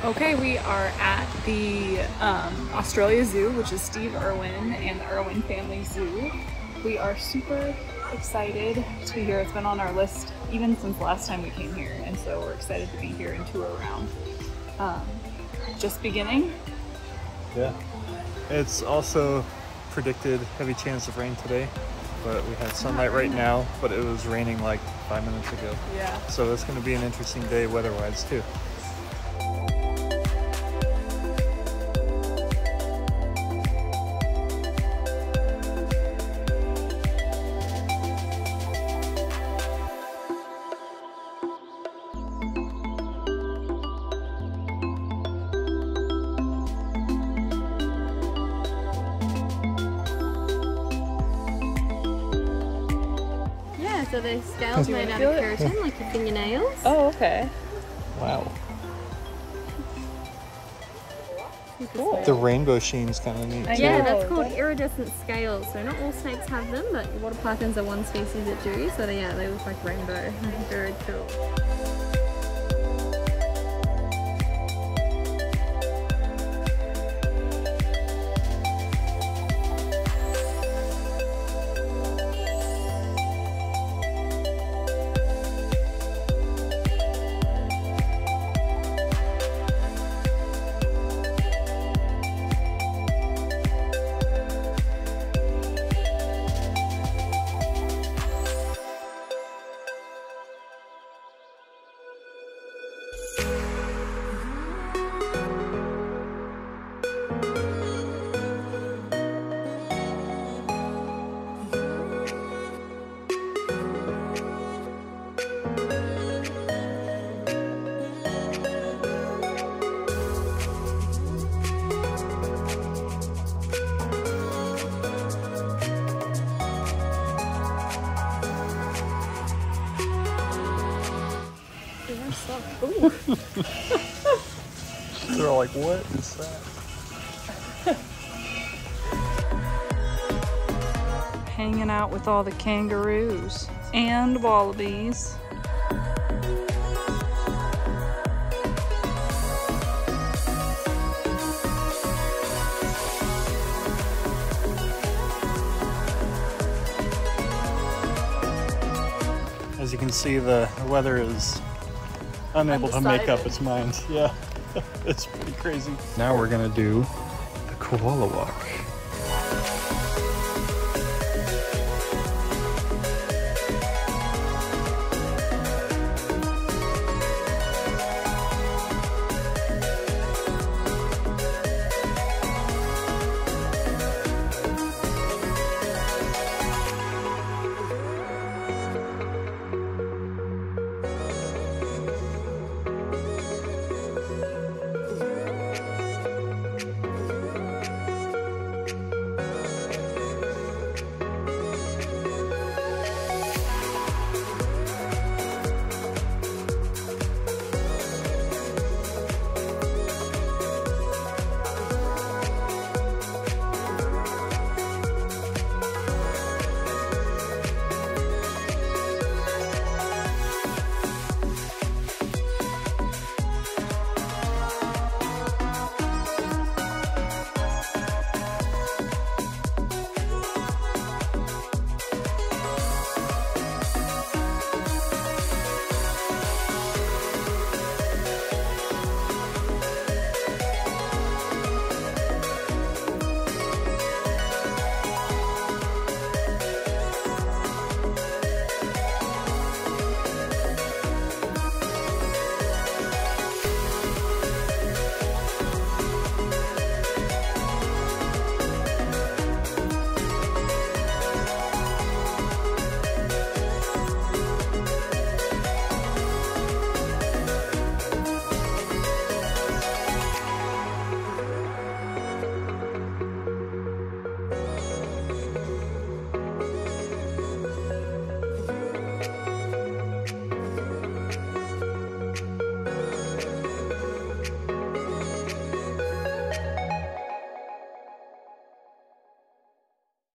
Okay, we are at the Australia Zoo, which is Steve Irwin and the Irwin Family Zoo. We are super excited to be here. It's been on our list even since the last time we came here, and so we're excited to be here and tour around. Just beginning. Yeah. It's also predicted heavy chance of rain today, but we have sunlight right now, but it was raining like 5 minutes ago. Yeah. So it's going to be an interesting day weather-wise too. So the scales made out of keratin, like your fingernails. Oh, okay. Wow. Cool. The rainbow sheen's kind of neat too. Yeah, that's called iridescent scales. So not all snakes have them, but water pythons are one species that do. So yeah, they look like rainbow. Very cool. Ooh. They're all like, what is that? Hanging out with all the kangaroos and wallabies. As you can see, the weather is unable to make up its mind. Yeah, it's pretty crazy. Now we're gonna do the koala walk.